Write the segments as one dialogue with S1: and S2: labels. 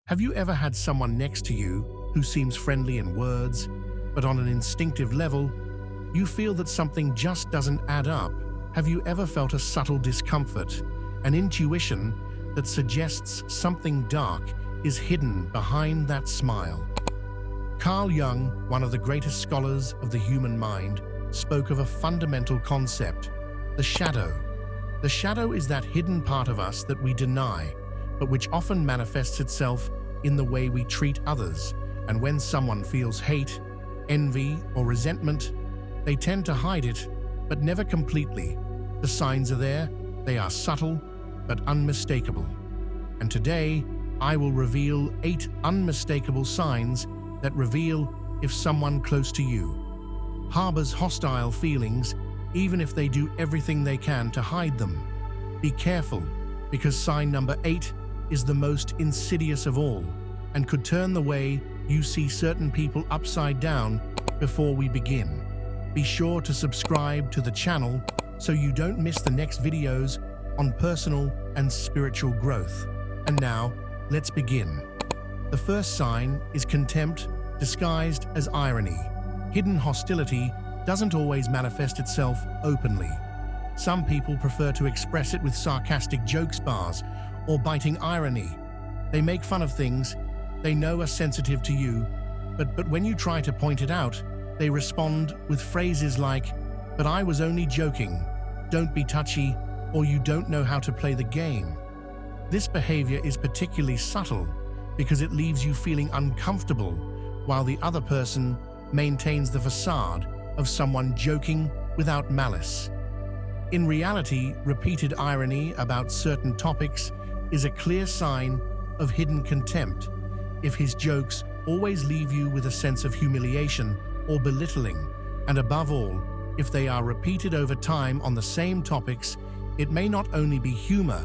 S1: Have you ever had someone next to you who seems friendly in words, but on an instinctive level, you feel that something just doesn't add up? Have you ever felt a subtle discomfort, an intuition that suggests something dark is hidden behind that smile? Carl Jung, one of the greatest scholars of the human mind, spoke of a fundamental concept, the shadow. The shadow is that hidden part of us that we deny, but which often manifests itself in the way we treat others. And when someone feels hate, envy, or resentment, they tend to hide it, but never completely. The signs are there, they are subtle, but unmistakable. And today, I will reveal 8 unmistakable signs that reveal if someone close to you harbors hostile feelings, even if they do everything they can to hide them. Be careful, because sign number 8 is the most insidious of all and could turn the way you see certain people upside down. Before we begin, be sure to subscribe to the channel so you don't miss the next videos on personal and spiritual growth. And now, let's begin. The first sign is contempt disguised as irony. Hidden hostility doesn't always manifest itself openly. Some people prefer to express it with sarcastic joke bars or biting irony. They make fun of things they know are sensitive to you, but when you try to point it out, they respond with phrases like, "But I was only joking," "Don't be touchy," or "You don't know how to play the game." This behavior is particularly subtle because it leaves you feeling uncomfortable while the other person maintains the facade of someone joking without malice. In reality, repeated irony about certain topics is a clear sign of hidden contempt. If his jokes always leave you with a sense of humiliation or belittling, and above all, if they are repeated over time on the same topics, it may not only be humor,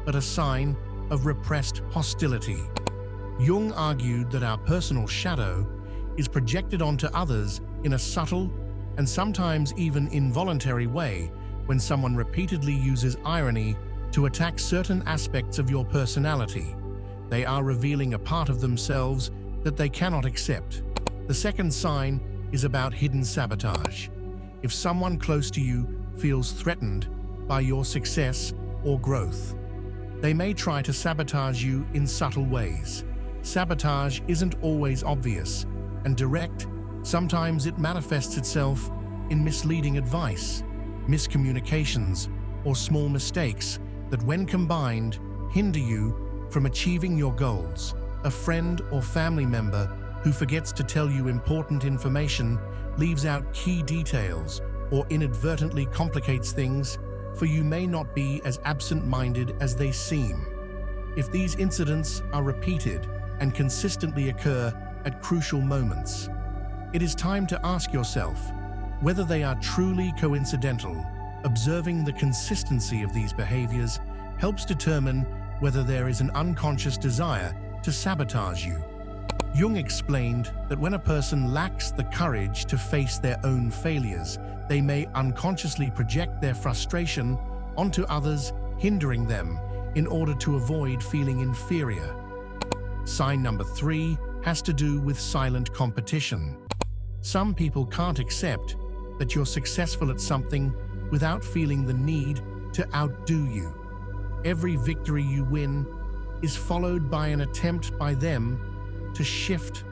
S1: but a sign of repressed hostility. Jung argued that our personal shadow is projected onto others in a subtle and sometimes even involuntary way when someone repeatedly uses irony to attack certain aspects of your personality. They are revealing a part of themselves that they cannot accept. The second sign is about hidden sabotage. If someone close to you feels threatened by your success or growth, they may try to sabotage you in subtle ways. Sabotage isn't always obvious and direct. Sometimes it manifests itself in misleading advice, miscommunications, or small mistakes that, when combined, hinder you from achieving your goals. A friend or family member who forgets to tell you important information, leaves out key details, or inadvertently complicates things, for you may not be as absent-minded as they seem. If these incidents are repeated and consistently occur at crucial moments, it is time to ask yourself whether they are truly coincidental. Observing the consistency of these behaviors helps determine whether there is an unconscious desire to sabotage you. Jung explained that when a person lacks the courage to face their own failures, they may unconsciously project their frustration onto others, hindering them in order to avoid feeling inferior. Sign number 3 has to do with silent competition. Some people can't accept that you're successful at something without feeling the need to outdo you. Every victory you win is followed by an attempt by them to shift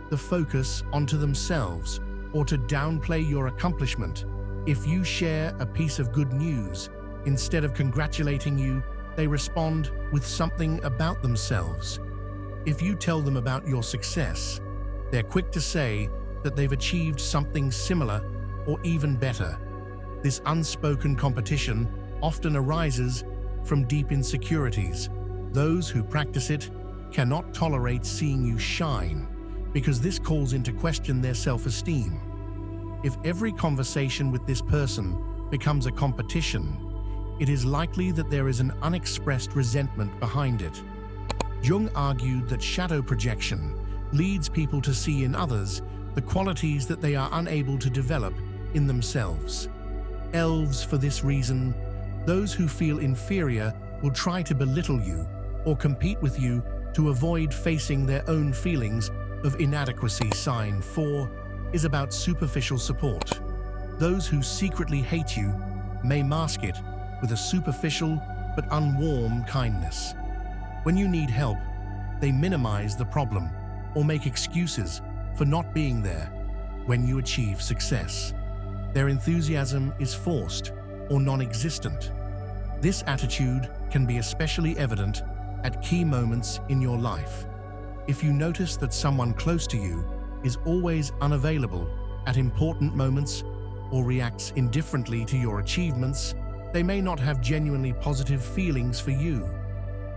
S1: the focus onto themselves or to downplay your accomplishment. If you share a piece of good news, instead of congratulating you, they respond with something about themselves. If you tell them about your success, they're quick to say that they've achieved something similar or even better. This unspoken competition often arises from deep insecurities. Those who practice it cannot tolerate seeing you shine, because this calls into question their self-esteem. If every conversation with this person becomes a competition, it is likely that there is an unexpressed resentment behind it. Jung argued that shadow projection leads people to see in others the qualities that they are unable to develop in themselves. Elves, for this reason, those who feel inferior will try to belittle you or compete with you to avoid facing their own feelings of inadequacy. Sign 4 is about superficial support. Those who secretly hate you may mask it with a superficial but unwarm kindness. When you need help, they minimize the problem or make excuses for not being there when you achieve success. Their enthusiasm is forced or non-existent. This attitude can be especially evident at key moments in your life. If you notice that someone close to you is always unavailable at important moments or reacts indifferently to your achievements, they may not have genuinely positive feelings for you.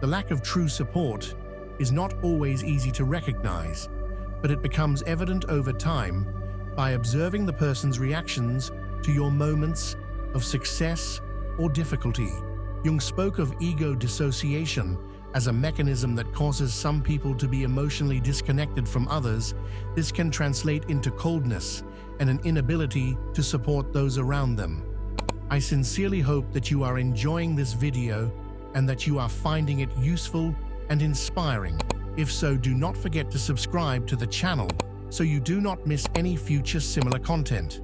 S1: The lack of true support is not always easy to recognize, but it becomes evident over time by observing the person's reactions to your moments of success or difficulty. Jung spoke of ego dissociation as a mechanism that causes some people to be emotionally disconnected from others. This can translate into coldness and an inability to support those around them. I sincerely hope that you are enjoying this video and that you are finding it useful and inspiring. If so, do not forget to subscribe to the channel so you do not miss any future similar content.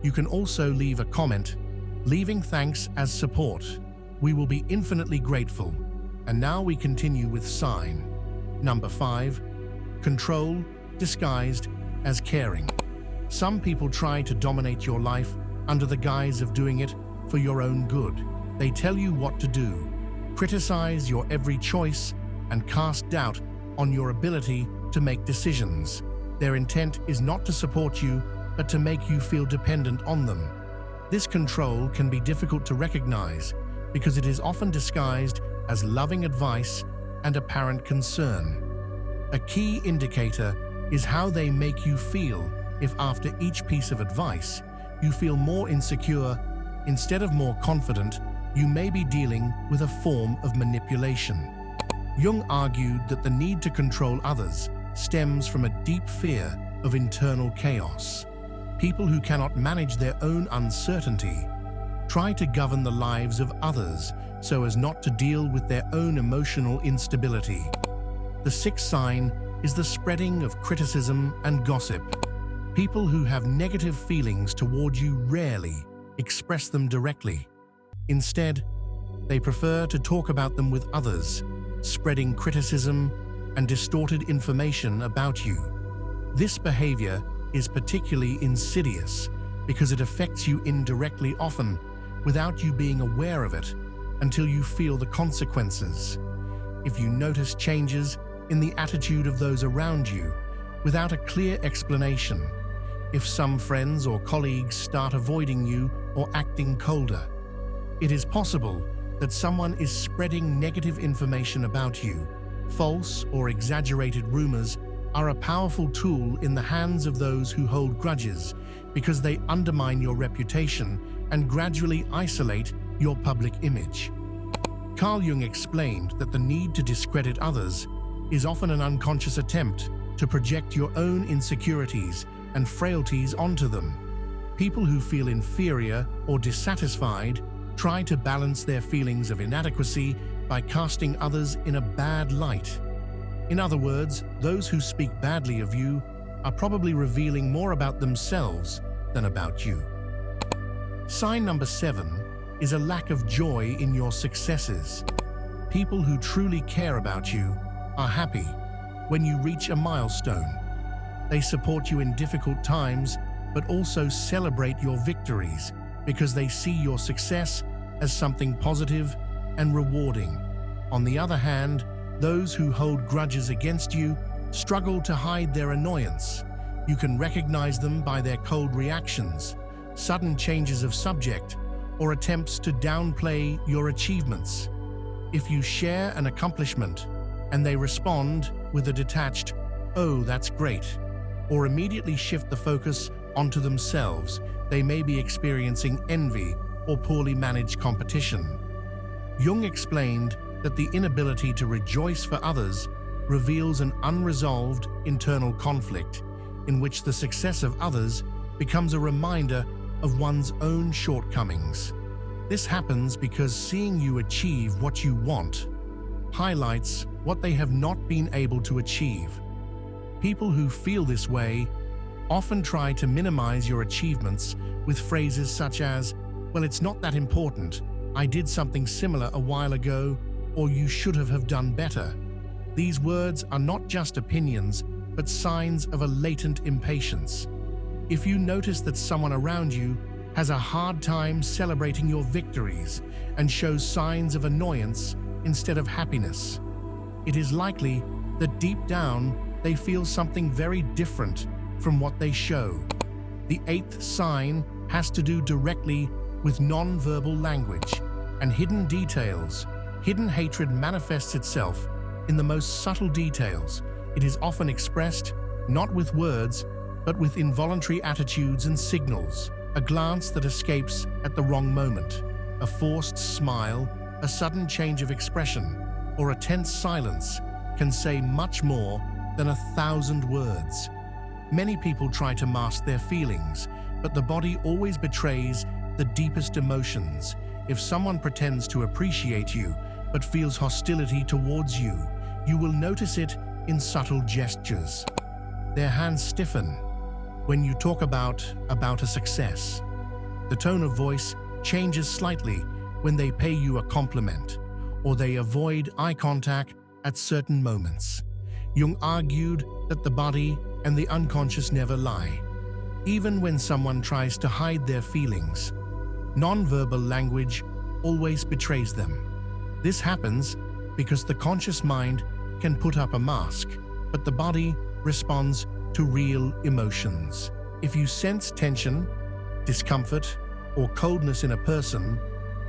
S1: You can also leave a comment, leaving thanks as support. We will be infinitely grateful. And now we continue with sign number 5, control disguised as caring. Some people try to dominate your life under the guise of doing it for your own good. They tell you what to do, criticize your every choice, and cast doubt on your ability to make decisions. Their intent is not to support you, but to make you feel dependent on them. This control can be difficult to recognize because it is often disguised as loving advice and apparent concern. A key indicator is how they make you feel. If after each piece of advice you feel more insecure instead of more confident, you may be dealing with a form of manipulation. Jung argued that the need to control others stems from a deep fear of internal chaos. People who cannot manage their own uncertainty try to govern the lives of others so as not to deal with their own emotional instability. The 6th sign is the spreading of criticism and gossip. People who have negative feelings toward you rarely express them directly. Instead, they prefer to talk about them with others, spreading criticism and distorted information about you. This behavior is particularly insidious because it affects you indirectly, often without you being aware of it until you feel the consequences. If you notice changes in the attitude of those around you without a clear explanation, if some friends or colleagues start avoiding you or acting colder, it is possible that someone is spreading negative information about you. False or exaggerated rumors are a powerful tool in the hands of those who hold grudges because they undermine your reputation and gradually isolate your public image. Carl Jung explained that the need to discredit others is often an unconscious attempt to project your own insecurities and frailties onto them. People who feel inferior or dissatisfied try to balance their feelings of inadequacy by casting others in a bad light. In other words, those who speak badly of you are probably revealing more about themselves than about you. Sign number 7 is a lack of joy in your successes. People who truly care about you are happy when you reach a milestone. They support you in difficult times, but also celebrate your victories because they see your success as something positive and rewarding. On the other hand, those who hold grudges against you struggle to hide their annoyance. You can recognize them by their cold reactions, sudden changes of subject, or attempts to downplay your achievements. If you share an accomplishment and they respond with a detached, "Oh, that's great," or immediately shift the focus onto themselves, they may be experiencing envy or poorly managed competition. Jung explained that the inability to rejoice for others reveals an unresolved internal conflict in which the success of others becomes a reminder of one's own shortcomings. This happens because seeing you achieve what you want highlights what they have not been able to achieve. People who feel this way often try to minimize your achievements with phrases such as, "Well, it's not that important. I did something similar a while ago," or "You should have done better." These words are not just opinions, but signs of a latent impatience. If you notice that someone around you has a hard time celebrating your victories and shows signs of annoyance instead of happiness, it is likely that deep down they feel something very different from what they show. The eighth sign has to do directly with non-verbal language and hidden details. Hidden hatred manifests itself in the most subtle details. It is often expressed not with words, but with involuntary attitudes and signals. A glance that escapes at the wrong moment, a forced smile, a sudden change of expression, or a tense silence can say much more than 1,000 words. Many people try to mask their feelings, but the body always betrays the deepest emotions. If someone pretends to appreciate you but feels hostility towards you, you will notice it in subtle gestures. Their hands stiffen when you talk about a success. The tone of voice changes slightly when they pay you a compliment, or they avoid eye contact at certain moments. Jung argued that the body and the unconscious never lie. Even when someone tries to hide their feelings, non-verbal language always betrays them. This happens because the conscious mind can put up a mask, but the body responds to real emotions. If you sense tension, discomfort, or coldness in a person,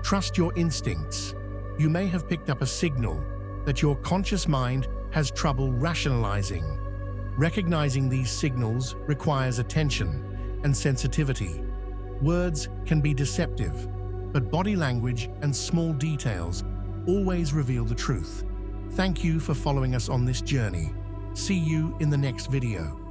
S1: trust your instincts. You may have picked up a signal that your conscious mind has trouble rationalizing. Recognizing these signals requires attention and sensitivity. Words can be deceptive, but body language and small details always reveal the truth. Thank you for following us on this journey. See you in the next video.